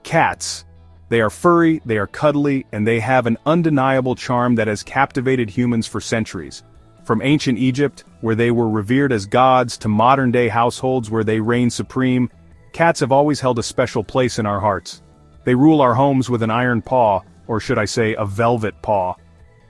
Cats. They are furry, they are cuddly, and they have an undeniable charm that has captivated humans for centuries. From ancient Egypt, where they were revered as gods, to modern-day households where they reign supreme, cats have always held a special place in our hearts. They rule our homes with an iron paw, or should I say a velvet paw.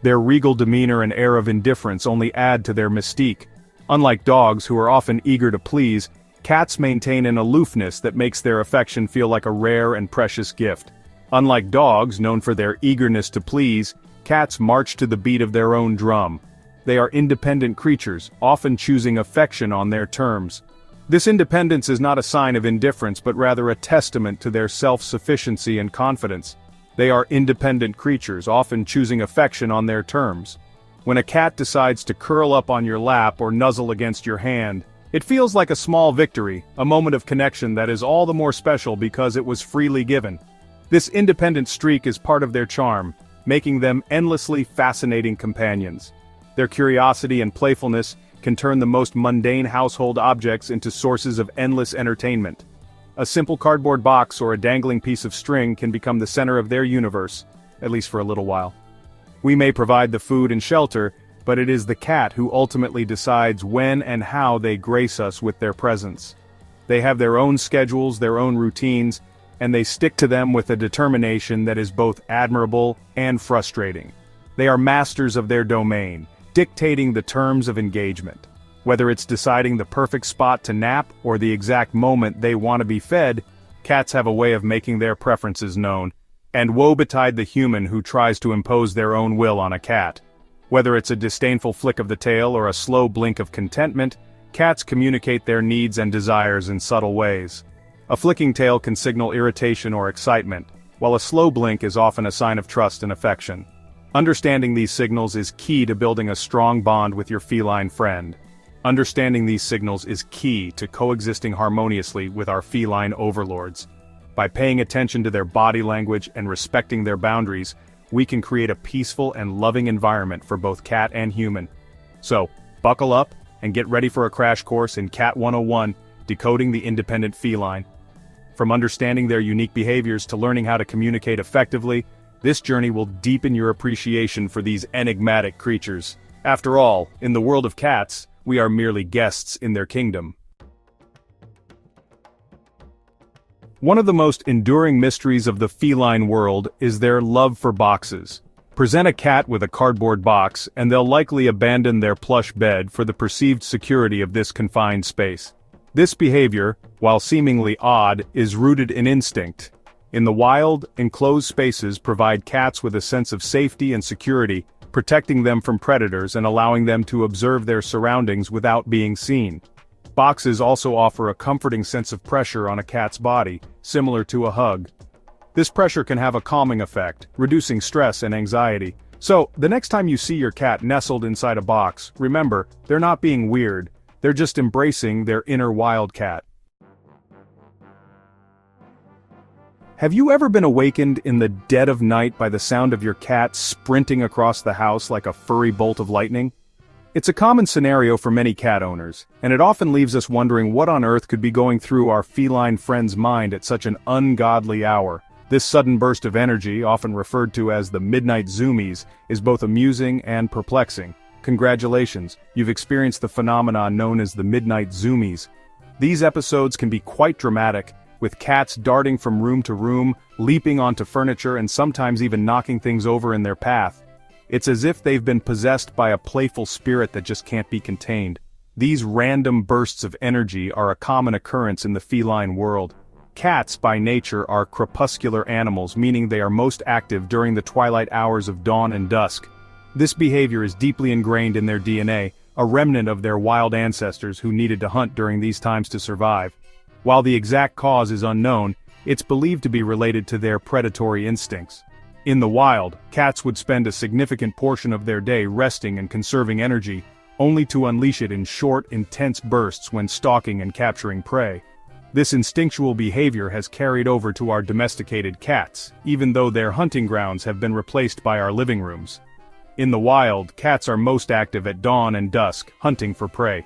Their regal demeanor and air of indifference only add to their mystique. Unlike dogs, who are often eager to please, cats maintain an aloofness that makes their affection feel like a rare and precious gift. Unlike dogs, known for their eagerness to please, cats march to the beat of their own drum. They are independent creatures, often choosing affection on their terms. This independence is not a sign of indifference but rather a testament to their self-sufficiency and confidence. They are independent creatures, often choosing affection on their terms. When a cat decides to curl up on your lap or nuzzle against your hand, it feels like a small victory, a moment of connection that is all the more special because it was freely given. This independent streak is part of their charm, making them endlessly fascinating companions. Their curiosity and playfulness can turn the most mundane household objects into sources of endless entertainment. A simple cardboard box or a dangling piece of string can become the center of their universe, at least for a little while. We may provide the food and shelter, but it is the cat who ultimately decides when and how they grace us with their presence. They have their own schedules, their own routines, and they stick to them with a determination that is both admirable and frustrating. They are masters of their domain, dictating the terms of engagement. Whether it's deciding the perfect spot to nap or the exact moment they want to be fed, cats have a way of making their preferences known, and woe betide the human who tries to impose their own will on a cat. Whether it's a disdainful flick of the tail or a slow blink of contentment, cats communicate their needs and desires in subtle ways. A flicking tail can signal irritation or excitement, while a slow blink is often a sign of trust and affection. Understanding these signals is key to building a strong bond with your feline friend. Understanding these signals is key to coexisting harmoniously with our feline overlords. By paying attention to their body language and respecting their boundaries, we can create a peaceful and loving environment for both cat and human. So, buckle up and get ready for a crash course in Cat 101, Decoding the Independent Feline. From understanding their unique behaviors to learning how to communicate effectively, this journey will deepen your appreciation for these enigmatic creatures. After all, in the world of cats, we are merely guests in their kingdom. One of the most enduring mysteries of the feline world is their love for boxes. Present a cat with a cardboard box, and they'll likely abandon their plush bed for the perceived security of this confined space. This behavior, while seemingly odd, is rooted in instinct. In the wild, enclosed spaces provide cats with a sense of safety and security, protecting them from predators and allowing them to observe their surroundings without being seen. Boxes also offer a comforting sense of pressure on a cat's body, similar to a hug. This pressure can have a calming effect, reducing stress and anxiety. So, the next time you see your cat nestled inside a box, remember, they're not being weird, they're just embracing their inner wildcat. Have you ever been awakened in the dead of night by the sound of your cat sprinting across the house like a furry bolt of lightning? It's a common scenario for many cat owners, and it often leaves us wondering what on earth could be going through our feline friend's mind at such an ungodly hour. This sudden burst of energy, often referred to as the midnight Zoomies, is both amusing and perplexing. Congratulations, you've experienced the phenomenon known as the midnight Zoomies. These episodes can be quite dramatic, with cats darting from room to room, leaping onto furniture and sometimes even knocking things over in their path. It's as if they've been possessed by a playful spirit that just can't be contained. These random bursts of energy are a common occurrence in the feline world. Cats, by nature, are crepuscular animals, meaning they are most active during the twilight hours of dawn and dusk. This behavior is deeply ingrained in their DNA, a remnant of their wild ancestors who needed to hunt during these times to survive. While the exact cause is unknown, it's believed to be related to their predatory instincts. In the wild, cats would spend a significant portion of their day resting and conserving energy, only to unleash it in short, intense bursts when stalking and capturing prey. This instinctual behavior has carried over to our domesticated cats, even though their hunting grounds have been replaced by our living rooms. In the wild, cats are most active at dawn and dusk, hunting for prey.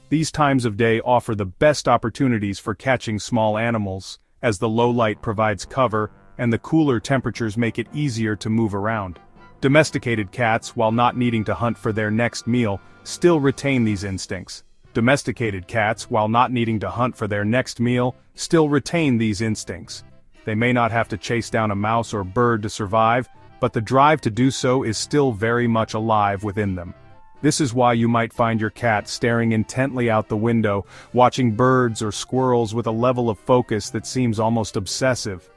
These times of day offer the best opportunities for catching small animals, as the low light provides cover, and the cooler temperatures make it easier to move around. Domesticated cats, while not needing to hunt for their next meal, still retain these instincts. Domesticated cats, while not needing to hunt for their next meal, still retain these instincts. They may not have to chase down a mouse or bird to survive, but the drive to do so is still very much alive within them. This is why you might find your cat staring intently out the window, watching birds or squirrels with a level of focus that seems almost obsessive.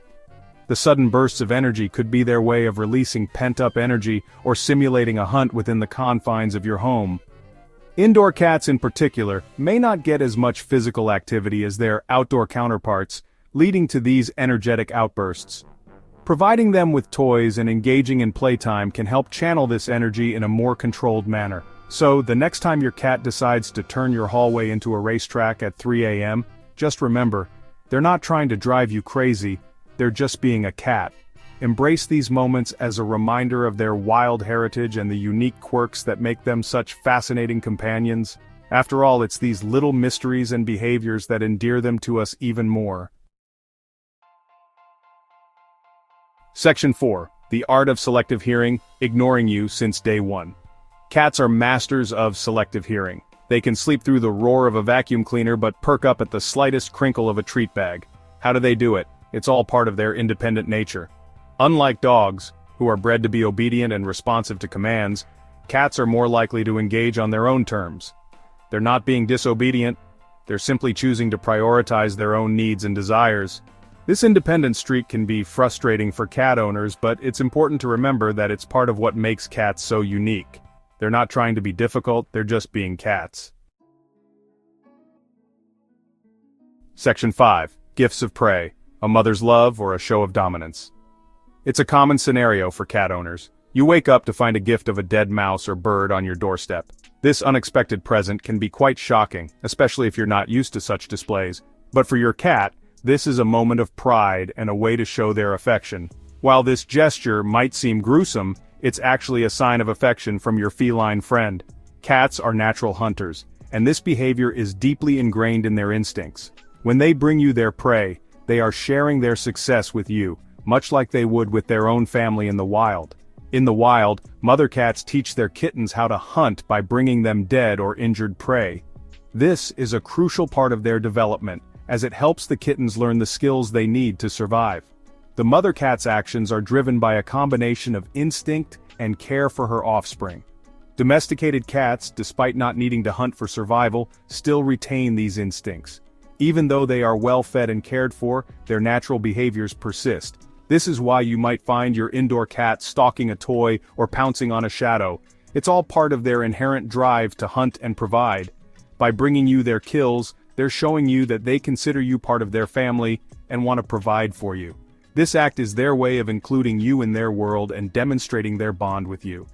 The sudden bursts of energy could be their way of releasing pent-up energy or simulating a hunt within the confines of your home. Indoor cats in particular may not get as much physical activity as their outdoor counterparts, leading to these energetic outbursts. Providing them with toys and engaging in playtime can help channel this energy in a more controlled manner. So, the next time your cat decides to turn your hallway into a racetrack at 3 a.m., just remember, they're not trying to drive you crazy, they're just being a cat. Embrace these moments as a reminder of their wild heritage and the unique quirks that make them such fascinating companions. After all, it's these little mysteries and behaviors that endear them to us even more. Section 4. The Art of Selective Hearing, Ignoring You Since Day One. Cats are masters of selective hearing. They can sleep through the roar of a vacuum cleaner but perk up at the slightest crinkle of a treat bag. How do they do it? It's all part of their independent nature. Unlike dogs, who are bred to be obedient and responsive to commands, cats are more likely to engage on their own terms. They're not being disobedient, they're simply choosing to prioritize their own needs and desires. This independent streak can be frustrating for cat owners, but it's important to remember that it's part of what makes cats so unique. They're not trying to be difficult, they're just being cats. Section 5. Gifts of Prey, a mother's love or a show of dominance. It's a common scenario for cat owners. You wake up to find a gift of a dead mouse or bird on your doorstep. This unexpected present can be quite shocking, especially if you're not used to such displays. But for your cat, this is a moment of pride and a way to show their affection. While this gesture might seem gruesome, it's actually a sign of affection from your feline friend. Cats are natural hunters, and this behavior is deeply ingrained in their instincts. When they bring you their prey, they are sharing their success with you, much like they would with their own family in the wild. In the wild, mother cats teach their kittens how to hunt by bringing them dead or injured prey. This is a crucial part of their development, as it helps the kittens learn the skills they need to survive. The mother cat's actions are driven by a combination of instinct and care for her offspring. Domesticated cats, despite not needing to hunt for survival, still retain these instincts. Even though they are well fed and cared for, their natural behaviors persist. This is why you might find your indoor cat stalking a toy or pouncing on a shadow. It's all part of their inherent drive to hunt and provide. By bringing you their kills, they're showing you that they consider you part of their family and want to provide for you. This act is their way of including you in their world and demonstrating their bond with you.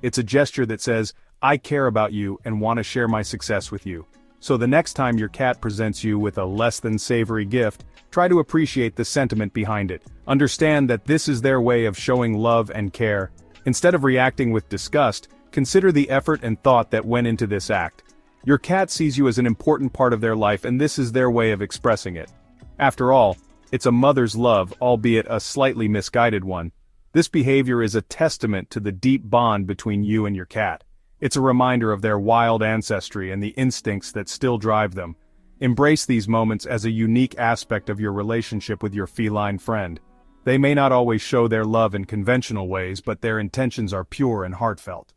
It's a gesture that says, I care about you and want to share my success with you. So the next time your cat presents you with a less than savory gift, try to appreciate the sentiment behind it. Understand that this is their way of showing love and care. Instead of reacting with disgust, consider the effort and thought that went into this act. Your cat sees you as an important part of their life, and this is their way of expressing it. After all, it's a mother's love, albeit a slightly misguided one. This behavior is a testament to the deep bond between you and your cat. It's a reminder of their wild ancestry and the instincts that still drive them. Embrace these moments as a unique aspect of your relationship with your feline friend. They may not always show their love in conventional ways, but their intentions are pure and heartfelt.